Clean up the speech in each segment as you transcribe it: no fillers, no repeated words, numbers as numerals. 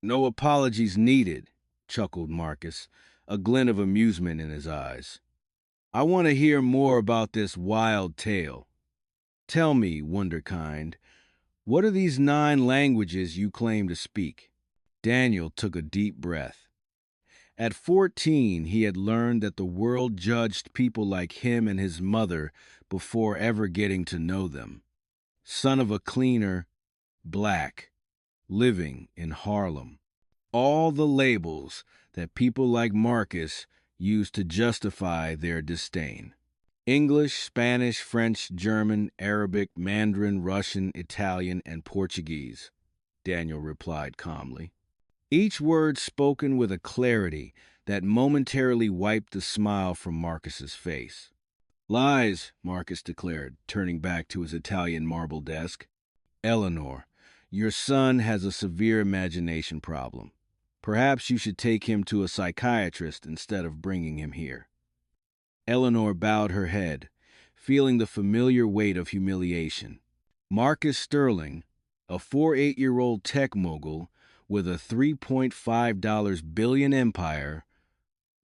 No apologies needed, chuckled Marcus, a glint of amusement in his eyes. I want to hear more about this wild tale. Tell me, Wonderkind, what are these 9 languages you claim to speak? Daniel took a deep breath. At 14, he had learned that the world judged people like him and his mother before ever getting to know them. Son of a cleaner, black, living in Harlem. All the labels that people like Marcus used to justify their disdain. English, Spanish, French, German, Arabic, Mandarin, Russian, Italian, and Portuguese, Daniel replied calmly. Each word spoken with a clarity that momentarily wiped the smile from Marcus's face. Lies, Marcus declared, turning back to his Italian marble desk. Eleanor, your son has a severe imagination problem. Perhaps you should take him to a psychiatrist instead of bringing him here. Eleanor bowed her head, feeling the familiar weight of humiliation. Marcus Sterling, a 48-year-old tech mogul with a $3.5 billion empire,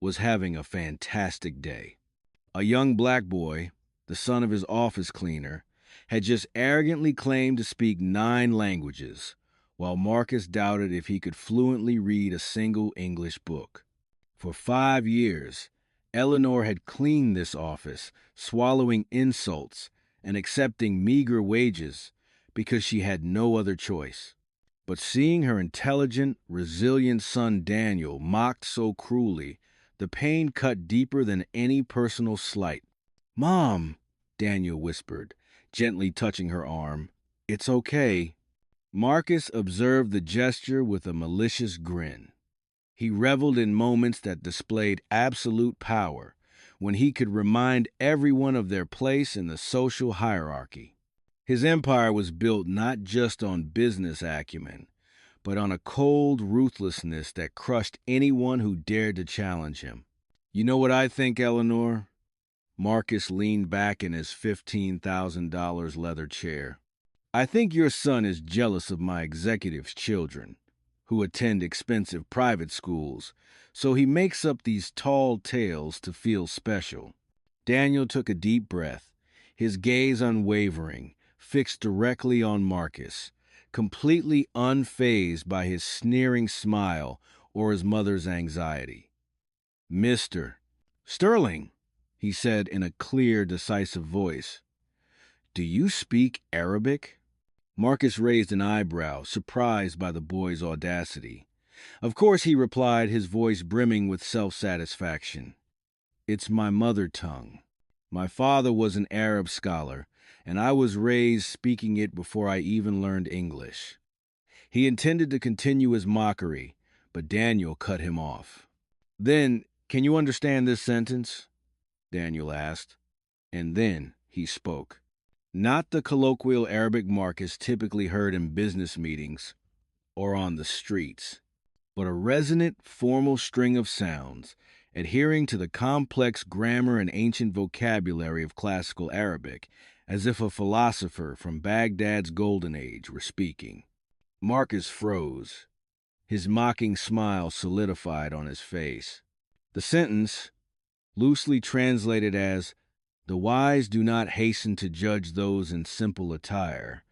was having a fantastic day. A young black boy, the son of his office cleaner, had just arrogantly claimed to speak 9 languages, while Marcus doubted if he could fluently read a single English book. For 5 years, Eleanor had cleaned this office, swallowing insults and accepting meager wages because she had no other choice. But seeing her intelligent, resilient son Daniel mocked so cruelly, the pain cut deeper than any personal slight. "Mom," Daniel whispered, gently touching her arm. "It's okay." Marcus observed the gesture with a malicious grin. He reveled in moments that displayed absolute power, when he could remind everyone of their place in the social hierarchy. His empire was built not just on business acumen, but on a cold ruthlessness that crushed anyone who dared to challenge him. "You know what I think, Eleanor?" Marcus leaned back in his $15,000 leather chair. "I think your son is jealous of my executive's children, who attend expensive private schools, so he makes up these tall tales to feel special." Daniel took a deep breath, his gaze unwavering, fixed directly on Marcus, completely unfazed by his sneering smile or his mother's anxiety. "Mr. Sterling," he said in a clear, decisive voice, "do you speak Arabic?" Marcus raised an eyebrow, surprised by the boy's audacity. Of course, he replied, his voice brimming with self-satisfaction. "It's my mother tongue. My father was an Arab scholar, and I was raised speaking it before I even learned English." He intended to continue his mockery, but Daniel cut him off. "Then, can you understand this sentence?" Daniel asked. And then he spoke. Not the colloquial Arabic Marcus typically heard in business meetings or on the streets, but a resonant, formal string of sounds, adhering to the complex grammar and ancient vocabulary of classical Arabic, as if a philosopher from Baghdad's golden age were speaking. Marcus froze. His mocking smile solidified on his face. The sentence, loosely translated as, "The wise do not hasten to judge those in simple attire,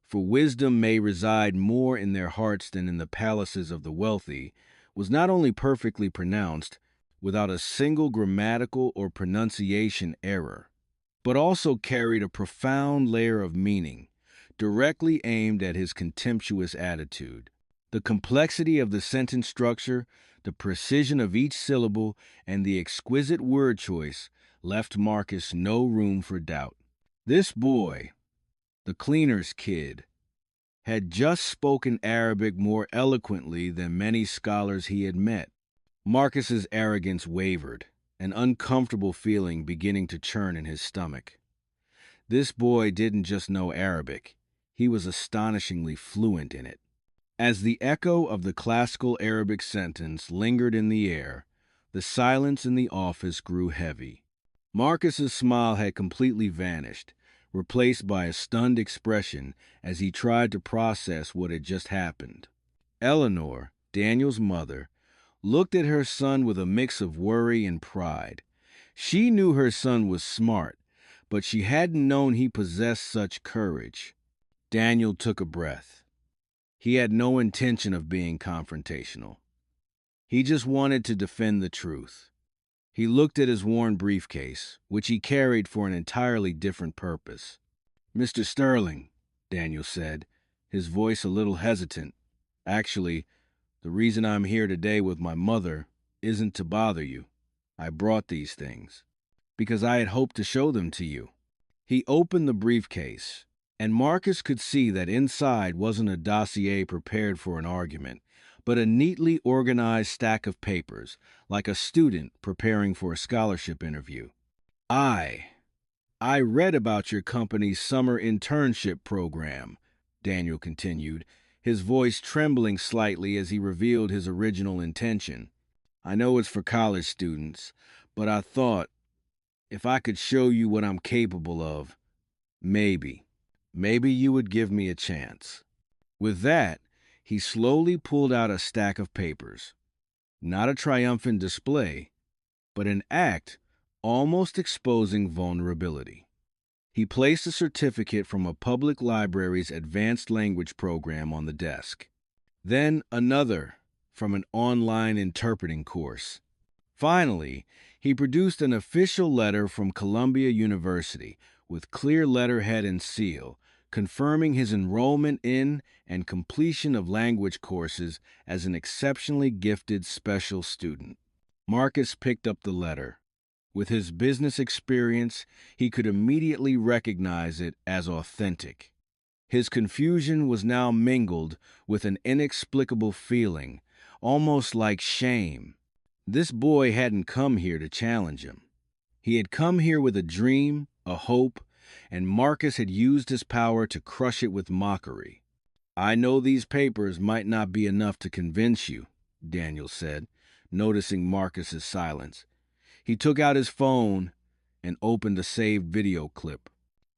for wisdom may reside more in their hearts than in the palaces of the wealthy," was not only perfectly pronounced, without a single grammatical or pronunciation error, but also carried a profound layer of meaning, directly aimed at his contemptuous attitude. The complexity of the sentence structure, the precision of each syllable, and the exquisite word choice left Marcus no room for doubt. This boy, the cleaner's kid, had just spoken Arabic more eloquently than many scholars he had met. Marcus's arrogance wavered, an uncomfortable feeling beginning to churn in his stomach. This boy didn't just know Arabic, he was astonishingly fluent in it. As the echo of the classical Arabic sentence lingered in the air, the silence in the office grew heavy. Marcus's smile had completely vanished, replaced by a stunned expression as he tried to process what had just happened. Eleanor, Daniel's mother, looked at her son with a mix of worry and pride. She knew her son was smart, but she hadn't known he possessed such courage. Daniel took a breath. He had no intention of being confrontational. He just wanted to defend the truth. He looked at his worn briefcase, which he carried for an entirely different purpose. "Mr. Sterling," Daniel said, his voice a little hesitant. "Actually, the reason I'm here today with my mother isn't to bother you. I brought these things because I had hoped to show them to you." He opened the briefcase, and Marcus could see that inside wasn't a dossier prepared for an argument, but a neatly organized stack of papers, like a student preparing for a scholarship interview. I read about your company's summer internship program," Daniel continued, his voice trembling slightly as he revealed his original intention. "I know it's for college students, but I thought if I could show you what I'm capable of, maybe you would give me a chance." With that, he slowly pulled out a stack of papers. Not a triumphant display, but an act almost exposing vulnerability. He placed a certificate from a public library's advanced language program on the desk. Then another from an online interpreting course. Finally, he produced an official letter from Columbia University with clear letterhead and seal, confirming his enrollment in and completion of language courses as an exceptionally gifted special student. Marcus picked up the letter. With his business experience, he could immediately recognize it as authentic. His confusion was now mingled with an inexplicable feeling, almost like shame. This boy hadn't come here to challenge him. He had come here with a dream, a hope, and Marcus had used his power to crush it with mockery. "I know these papers might not be enough to convince you," Daniel said, noticing Marcus's silence. He took out his phone and opened a saved video clip.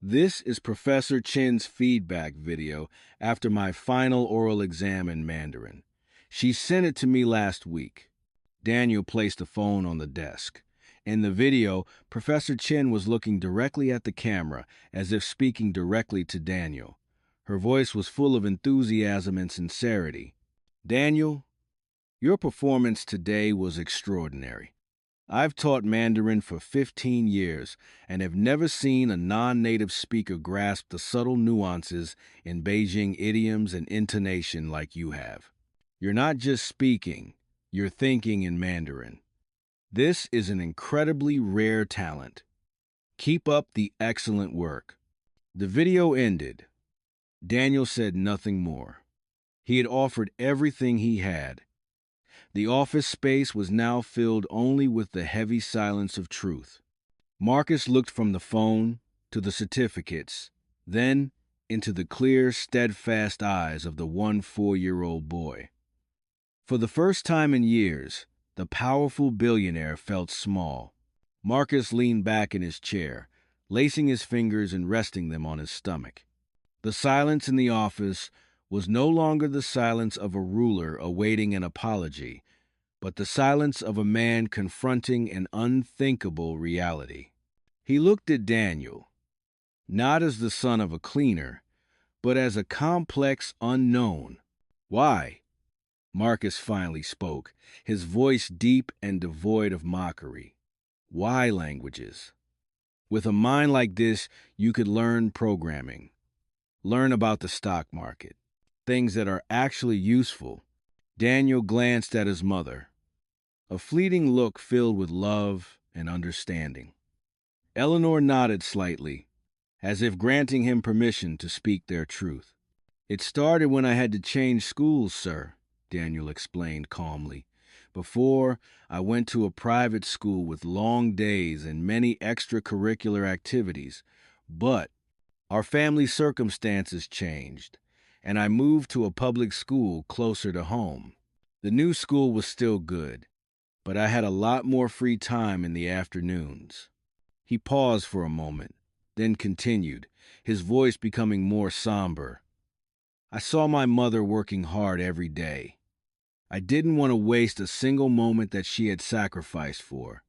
"This is Professor Chin's feedback video after my final oral exam in Mandarin. She sent it to me last week." Daniel placed the phone on the desk. In the video, Professor Chin was looking directly at the camera, as if speaking directly to Daniel. Her voice was full of enthusiasm and sincerity. "Daniel, your performance today was extraordinary. I've taught Mandarin for 15 years and have never seen a non-native speaker grasp the subtle nuances in Beijing idioms and intonation like you have. You're not just speaking, you're thinking in Mandarin. This is an incredibly rare talent. Keep up the excellent work." The video ended. Daniel said nothing more. He had offered everything he had. The office space was now filled only with the heavy silence of truth. Marcus looked from the phone to the certificates, then into the clear, steadfast eyes of the 4-year-old boy. For the first time in years, the powerful billionaire felt small. Marcus leaned back in his chair, lacing his fingers and resting them on his stomach. The silence in the office was no longer the silence of a ruler awaiting an apology, but the silence of a man confronting an unthinkable reality. He looked at Daniel, not as the son of a cleaner, but as a complex unknown. "Why?" Marcus finally spoke, his voice deep and devoid of mockery. "Why languages? With a mind like this, you could learn programming, learn about the stock market, things that are actually useful." Daniel glanced at his mother, a fleeting look filled with love and understanding. Eleanor nodded slightly, as if granting him permission to speak their truth. "It started when I had to change schools, sir," Daniel explained calmly. "Before, I went to a private school with long days and many extracurricular activities, but our family circumstances changed, and I moved to a public school closer to home. The new school was still good, but I had a lot more free time in the afternoons." He paused for a moment, then continued, his voice becoming more somber. "I saw my mother working hard every day. I didn't want to waste a single moment that she had sacrificed for.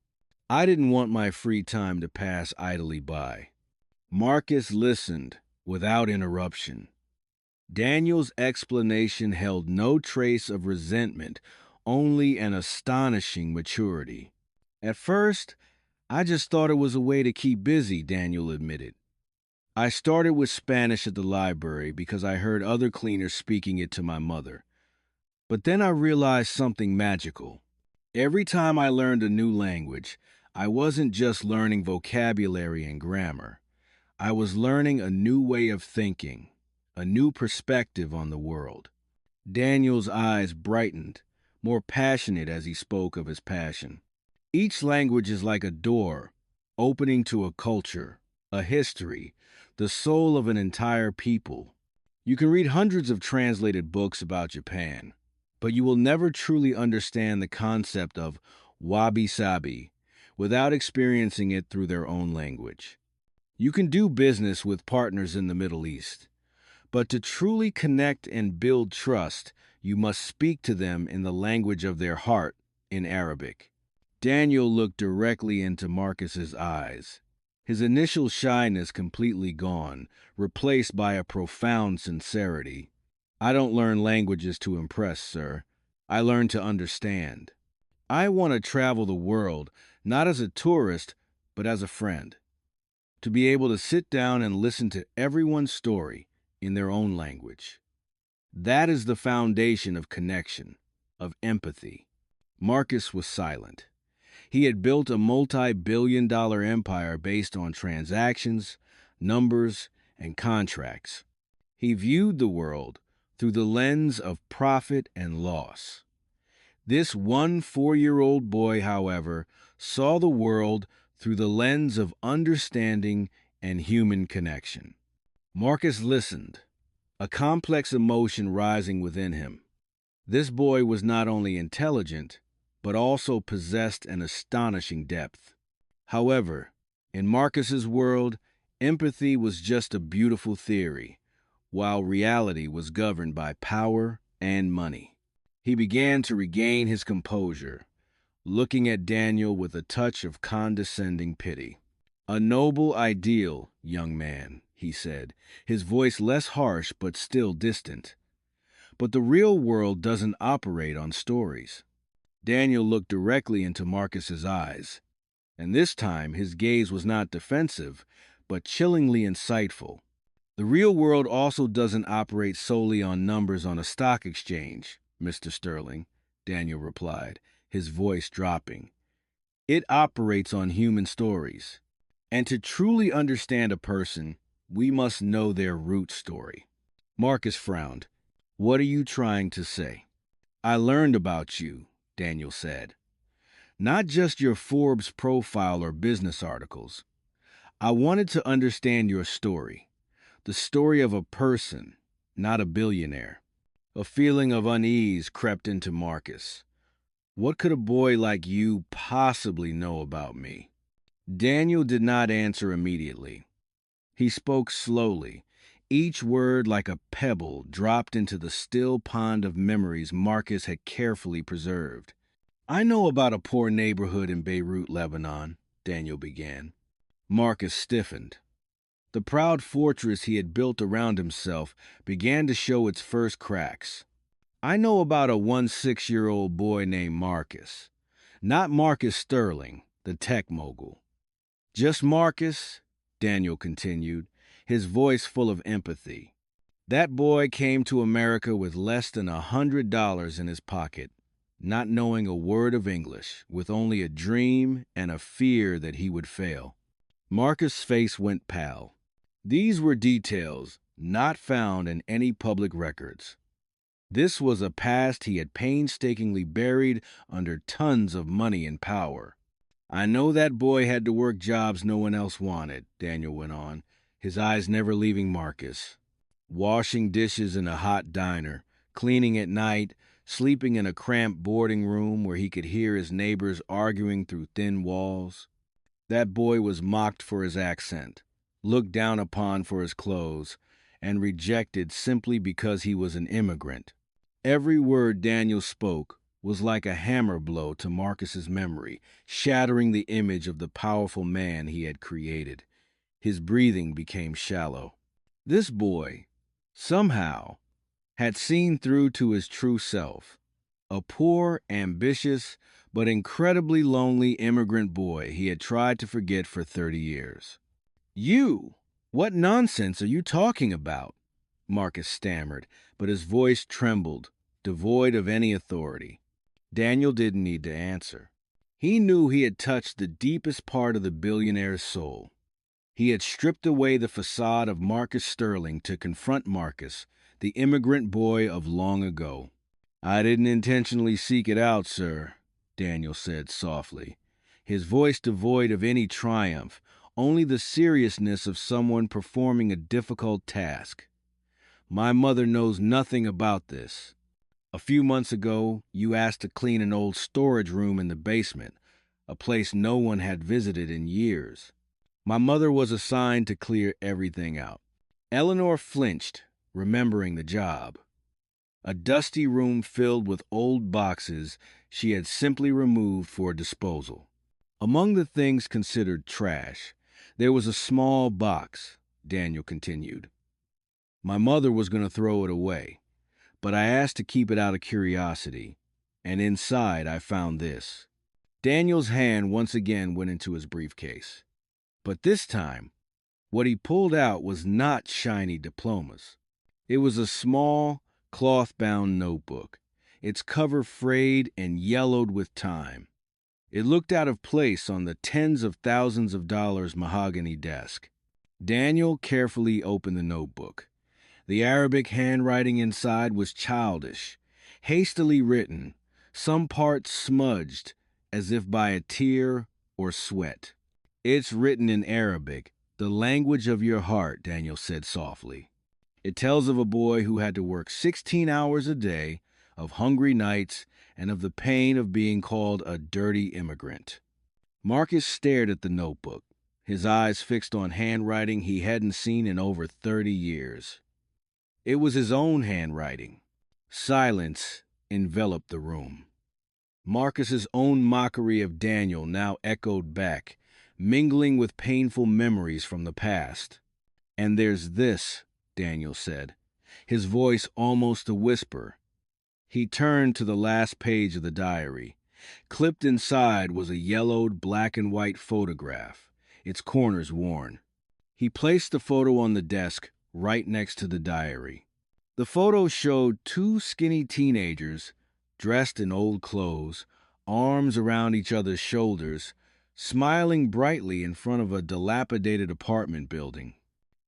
I didn't want my free time to pass idly by. Marcus listened without interruption. Daniel's explanation held no trace of resentment, only an astonishing maturity. At first, I just thought it was a way to keep busy, Daniel admitted. I started with Spanish at the library because I heard other cleaners speaking it to my mother. But then I realized something magical. Every time I learned a new language, I wasn't just learning vocabulary and grammar. I was learning a new way of thinking, a new perspective on the world. Daniel's eyes brightened, more passionate as he spoke of his passion. Each language is like a door, opening to a culture, a history, the soul of an entire people. You can read hundreds of translated books about Japan, but you will never truly understand the concept of wabi-sabi without experiencing it through their own language. You can do business with partners in the Middle East, but to truly connect and build trust, you must speak to them in the language of their heart, in Arabic. Daniel looked directly into Marcus's eyes, his initial shyness completely gone, replaced by a profound sincerity. I don't learn languages to impress, sir. I learn to understand. I want to travel the world, not as a tourist, but as a friend. To be able to sit down and listen to everyone's story in their own language. That is the foundation of connection, of empathy. Marcus was silent. He had built a multi-billion-dollar empire based on transactions, numbers, and contracts. He viewed the world through the lens of profit and loss. This 4-year-old boy, however, saw the world through the lens of understanding and human connection. Marcus listened, a complex emotion rising within him. This boy was not only intelligent, but also possessed an astonishing depth. However, in Marcus's world, empathy was just a beautiful theory, while reality was governed by power and money. He began to regain his composure, looking at Daniel with a touch of condescending pity. "A noble ideal, young man," he said, his voice less harsh but still distant. "But the real world doesn't operate on stories." Daniel looked directly into Marcus's eyes, and this time his gaze was not defensive, but chillingly insightful. "The real world also doesn't operate solely on numbers on a stock exchange, Mr. Sterling," Daniel replied, his voice dropping. "It operates on human stories. And to truly understand a person, we must know their root story." Marcus frowned. "What are you trying to say?" "I learned about you," Daniel said. "Not just your Forbes profile or business articles. I wanted to understand your story. The story of a person, not a billionaire." A feeling of unease crept into Marcus. What could a boy like you possibly know about me? Daniel did not answer immediately. He spoke slowly, each word like a pebble dropped into the still pond of memories Marcus had carefully preserved. "I know about a poor neighborhood in Beirut, Lebanon," Daniel began. Marcus stiffened. The proud fortress he had built around himself began to show its first cracks. "I know about a 16-year-old boy named Marcus. Not Marcus Sterling, the tech mogul. Just Marcus," Daniel continued, his voice full of empathy. "That boy came to America with less than $100 in his pocket, not knowing a word of English, with only a dream and a fear that he would fail." Marcus' face went pale. These were details not found in any public records. This was a past he had painstakingly buried under tons of money and power. "I know that boy had to work jobs no one else wanted," Daniel went on, his eyes never leaving Marcus. "Washing dishes in a hot diner, cleaning at night, sleeping in a cramped boarding room where he could hear his neighbors arguing through thin walls. That boy was mocked for his accent, looked down upon for his clothes, and rejected simply because he was an immigrant. Every word Daniel spoke was like a hammer blow to Marcus's memory, shattering the image of the powerful man he had created. His breathing became shallow. This boy, somehow, had seen through to his true self. A poor, ambitious, but incredibly lonely immigrant boy he had tried to forget for 30 years. You! What nonsense are you talking about? Marcus stammered, but his voice trembled, devoid of any authority. Daniel didn't need to answer. He knew he had touched the deepest part of the billionaire's soul. He had stripped away the facade of Marcus Sterling to confront Marcus, the immigrant boy of long ago. I didn't intentionally seek it out, sir, Daniel said softly, his voice devoid of any triumph, only the seriousness of someone performing a difficult task. My mother knows nothing about this. A few months ago, you asked to clean an old storage room in the basement, a place no one had visited in years. My mother was assigned to clear everything out. Eleanor flinched, remembering the job. A dusty room filled with old boxes she had simply removed for disposal. Among the things considered trash, there was a small box, Daniel continued. My mother was going to throw it away, but I asked to keep it out of curiosity, and inside I found this. Daniel's hand once again went into his briefcase. But this time, what he pulled out was not shiny diplomas. It was a small, cloth-bound notebook, its cover frayed and yellowed with time. It looked out of place on the tens of thousands of dollars mahogany desk. Daniel carefully opened the notebook. The Arabic handwriting inside was childish, hastily written, some parts smudged as if by a tear or sweat. It's written in Arabic, the language of your heart, Daniel said softly. It tells of a boy who had to work 16 hours a day, of hungry nights, and of the pain of being called a dirty immigrant. Marcus stared at the notebook, his eyes fixed on handwriting he hadn't seen in over 30 years. It was his own handwriting. Silence enveloped the room. Marcus's own mockery of Daniel now echoed back, mingling with painful memories from the past. And there's this, Daniel said, his voice almost a whisper. He turned to the last page of the diary. Clipped inside was a yellowed black and white photograph, its corners worn. He placed the photo on the desk right next to the diary. The photo showed two skinny teenagers, dressed in old clothes, arms around each other's shoulders, smiling brightly in front of a dilapidated apartment building.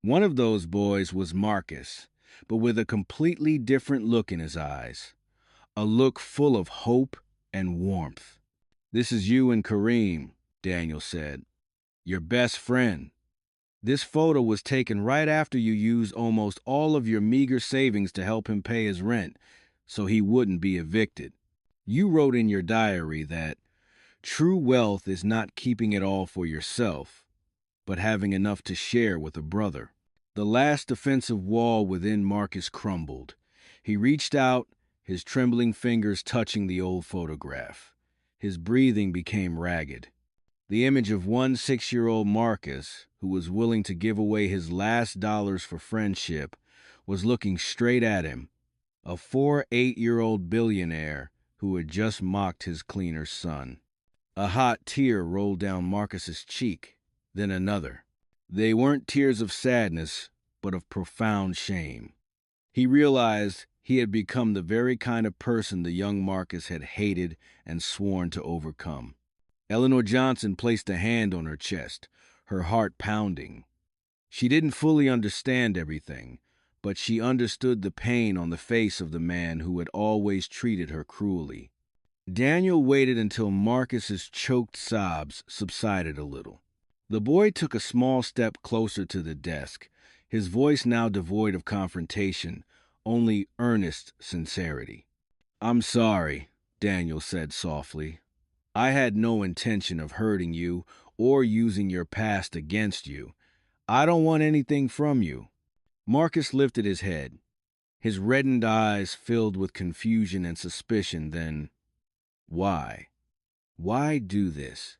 One of those boys was Marcus, but with a completely different look in his eyes, a look full of hope and warmth. This is you and Kareem, Daniel said, your best friend. This photo was taken right after you used almost all of your meager savings to help him pay his rent, so he wouldn't be evicted. You wrote in your diary that true wealth is not keeping it all for yourself, but having enough to share with a brother. The last defensive wall within Marcus crumbled. He reached out, his trembling fingers touching the old photograph. His breathing became ragged. The image of one 6-year-old Marcus, who was willing to give away his last dollars for friendship, was looking straight at him. A 8-year-old billionaire who had just mocked his cleaner's son. A hot tear rolled down Marcus's cheek, then another. They weren't tears of sadness, but of profound shame. He realized he had become the very kind of person the young Marcus had hated and sworn to overcome. Eleanor Johnson placed a hand on her chest, her heart pounding. She didn't fully understand everything, but she understood the pain on the face of the man who had always treated her cruelly. Daniel waited until Marcus's choked sobs subsided a little. The boy took a small step closer to the desk, his voice now devoid of confrontation, only earnest sincerity. I'm sorry, Daniel said softly. I had no intention of hurting you or using your past against you. I don't want anything from you. Marcus lifted his head. His reddened eyes filled with confusion and suspicion. Then, why? Why do this?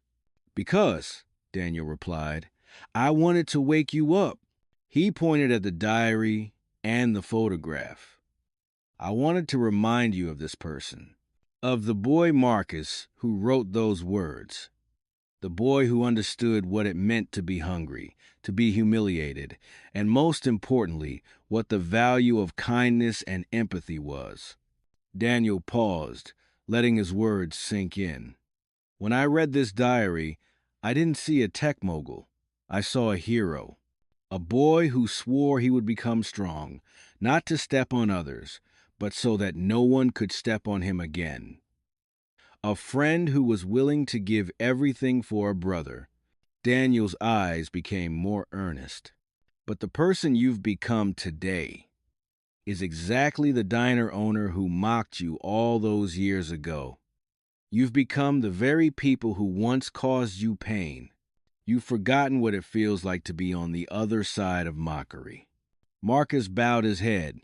Because, Daniel replied, I wanted to wake you up. He pointed at the diary and the photograph. I wanted to remind you of this person, of the boy Marcus who wrote those words, the boy who understood what it meant to be hungry, to be humiliated, and most importantly, what the value of kindness and empathy was. Daniel paused, letting his words sink in. When I read this diary, I didn't see a tech mogul. I saw a hero. A boy who swore he would become strong, not to step on others, but so that no one could step on him again. A friend who was willing to give everything for a brother. Daniel's eyes became more earnest. But the person you've become today is exactly the diner owner who mocked you all those years ago. You've become the very people who once caused you pain. You've forgotten what it feels like to be on the other side of mockery. Marcus bowed his head,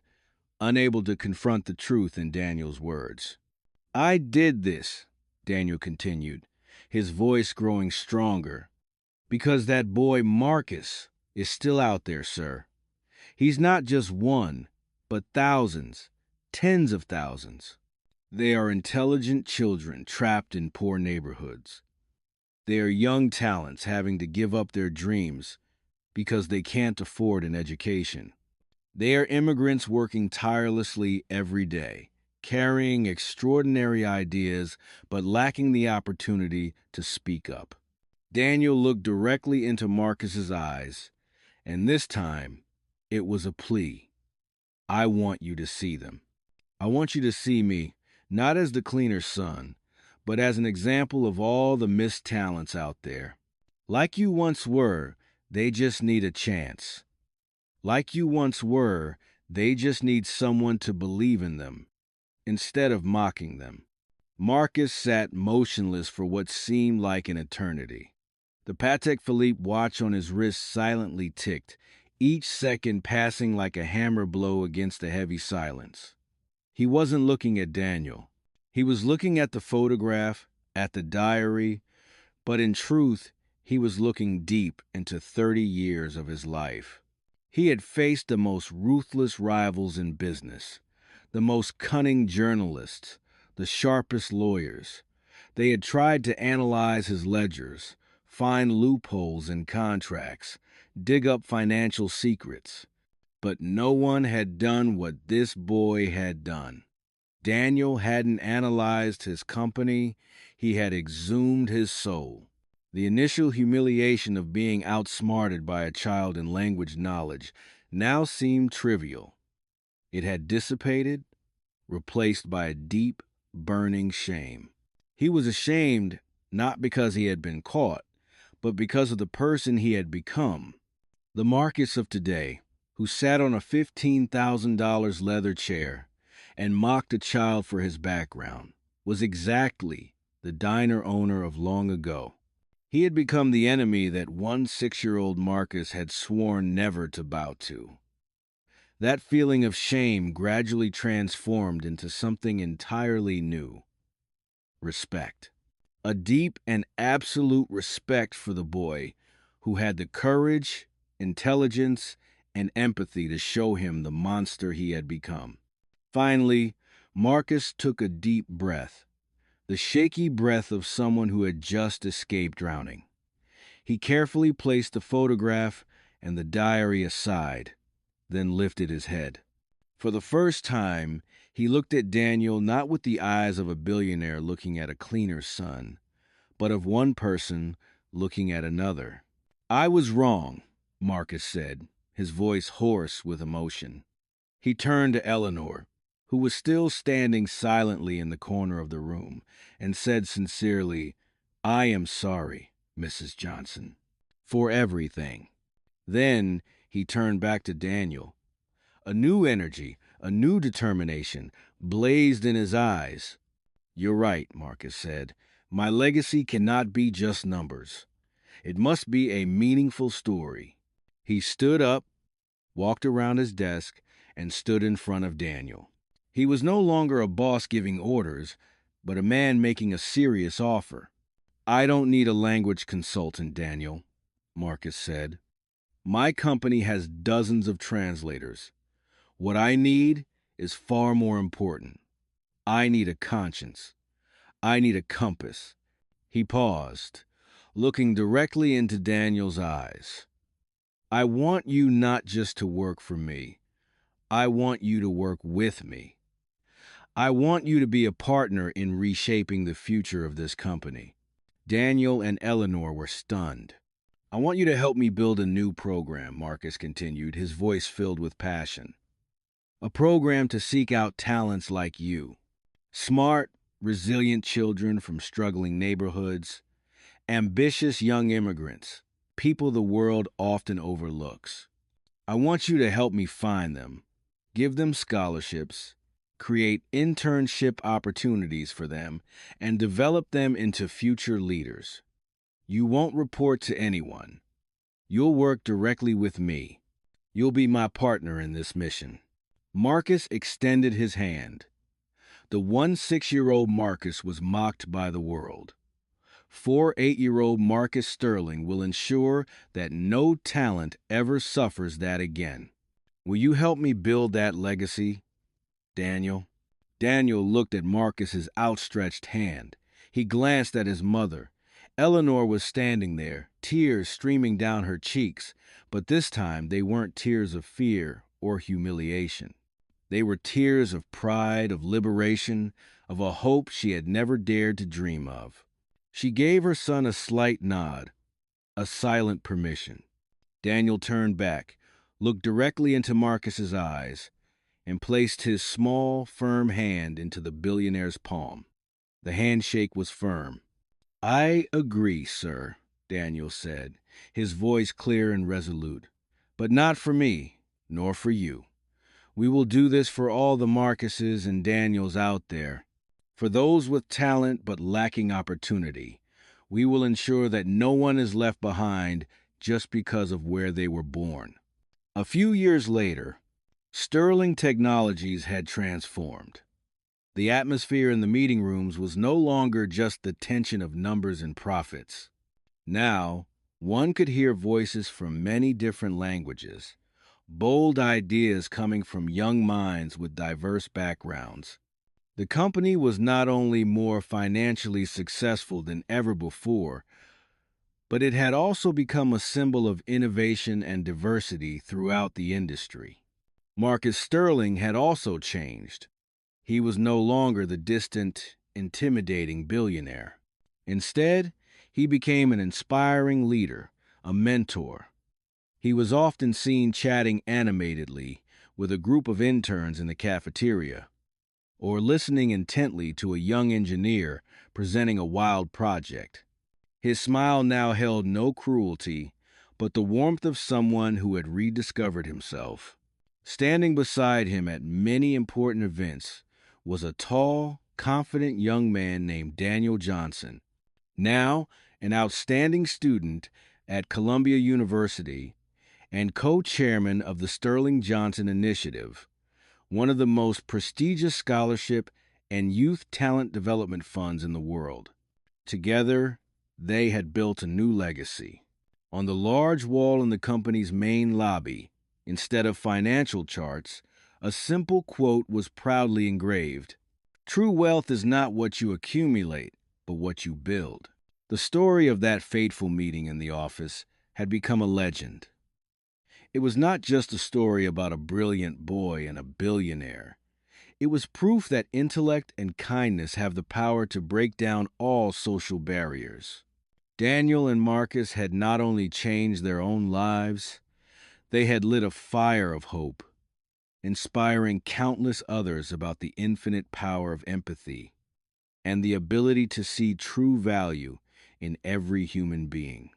unable to confront the truth in Daniel's words. I did this, Daniel continued, his voice growing stronger, because that boy Marcus is still out there, sir. He's not just one, but thousands, tens of thousands. They are intelligent children trapped in poor neighborhoods. They are young talents having to give up their dreams because they can't afford an education. They are immigrants working tirelessly every day, carrying extraordinary ideas but lacking the opportunity to speak up. Daniel looked directly into Marcus's eyes, and this time it was a plea. I want you to see them. I want you to see me, not as the cleaner's son, but as an example of all the missed talents out there. Like you once were, they just need a chance. Like you once were, they just need someone to believe in them, instead of mocking them. Marcus sat motionless for what seemed like an eternity. The Patek Philippe watch on his wrist silently ticked, each second passing like a hammer blow against the heavy silence. He wasn't looking at Daniel. He was looking at the photograph, at the diary, but in truth, he was looking deep into 30 years of his life. He had faced the most ruthless rivals in business, the most cunning journalists, the sharpest lawyers. They had tried to analyze his ledgers, find loopholes in contracts, dig up financial secrets. But no one had done what this boy had done. Daniel hadn't analyzed his company, he had exhumed his soul. The initial humiliation of being outsmarted by a child in language knowledge now seemed trivial. It had dissipated, replaced by a deep, burning shame. He was ashamed not because he had been caught, but because of the person he had become. The Marcus of today, who sat on a $15,000 leather chair and mocked a child for his background, was exactly the diner owner of long ago. He had become the enemy that one 6-year-old Marcus had sworn never to bow to. That feeling of shame gradually transformed into something entirely new: respect. A deep and absolute respect for the boy who had the courage, intelligence, and empathy to show him the monster he had become. Finally, Marcus took a deep breath, the shaky breath of someone who had just escaped drowning. He carefully placed the photograph and the diary aside, then lifted his head. For the first time, he looked at Daniel not with the eyes of a billionaire looking at a cleaner's son, but of one person looking at another. I was wrong, Marcus said, his voice hoarse with emotion. He turned to Eleanor, who was still standing silently in the corner of the room, and said sincerely, I am sorry, Mrs. Johnson, for everything. Then he turned back to Daniel. A new energy, a new determination blazed in his eyes. You're right, Marcus said. My legacy cannot be just numbers. It must be a meaningful story. He stood up, walked around his desk, and stood in front of Daniel. He was no longer a boss giving orders, but a man making a serious offer. "I don't need a language consultant, Daniel," Marcus said. "My company has dozens of translators. What I need is far more important. I need a conscience. I need a compass." He paused, looking directly into Daniel's eyes. "I want you not just to work for me. I want you to work with me. I want you to be a partner in reshaping the future of this company." Daniel and Eleanor were stunned. "I want you to help me build a new program," Marcus continued, his voice filled with passion. "A program to seek out talents like you. Smart, resilient children from struggling neighborhoods. Ambitious young immigrants. People the world often overlooks. I want you to help me find them, give them scholarships, create internship opportunities for them, and develop them into future leaders. You won't report to anyone. You'll work directly with me. You'll be my partner in this mission." Marcus extended his hand. The 6-year-old Marcus was mocked by the world. 8-year-old Marcus Sterling will ensure that no talent ever suffers that again. Will you help me build that legacy, Daniel? Daniel looked at Marcus's outstretched hand. He glanced at his mother. Eleanor was standing there, tears streaming down her cheeks, but this time they weren't tears of fear or humiliation. They were tears of pride, of liberation, of a hope she had never dared to dream of. She gave her son a slight nod, a silent permission. Daniel turned back, looked directly into Marcus's eyes, and placed his small, firm hand into the billionaire's palm. The handshake was firm. "I agree, sir," Daniel said, his voice clear and resolute. "But not for me, nor for you. We will do this for all the Marcuses and Daniels out there. For those with talent but lacking opportunity, we will ensure that no one is left behind just because of where they were born." A few years later, Sterling Technologies had transformed. The atmosphere in the meeting rooms was no longer just the tension of numbers and profits. Now, one could hear voices from many different languages, bold ideas coming from young minds with diverse backgrounds. The company was not only more financially successful than ever before, but it had also become a symbol of innovation and diversity throughout the industry. Marcus Sterling had also changed. He was no longer the distant, intimidating billionaire. Instead, he became an inspiring leader, a mentor. He was often seen chatting animatedly with a group of interns in the cafeteria, or listening intently to a young engineer presenting a wild project. His smile now held no cruelty, but the warmth of someone who had rediscovered himself. Standing beside him at many important events was a tall, confident young man named Daniel Johnson, now an outstanding student at Columbia University and co-chairman of the Sterling Johnson Initiative, one of the most prestigious scholarship and youth talent development funds in the world. Together, they had built a new legacy. On the large wall in the company's main lobby, instead of financial charts, a simple quote was proudly engraved: "True wealth is not what you accumulate, but what you build." The story of that fateful meeting in the office had become a legend. It was not just a story about a brilliant boy and a billionaire. It was proof that intellect and kindness have the power to break down all social barriers. Daniel and Marcus had not only changed their own lives, they had lit a fire of hope, inspiring countless others about the infinite power of empathy and the ability to see true value in every human being.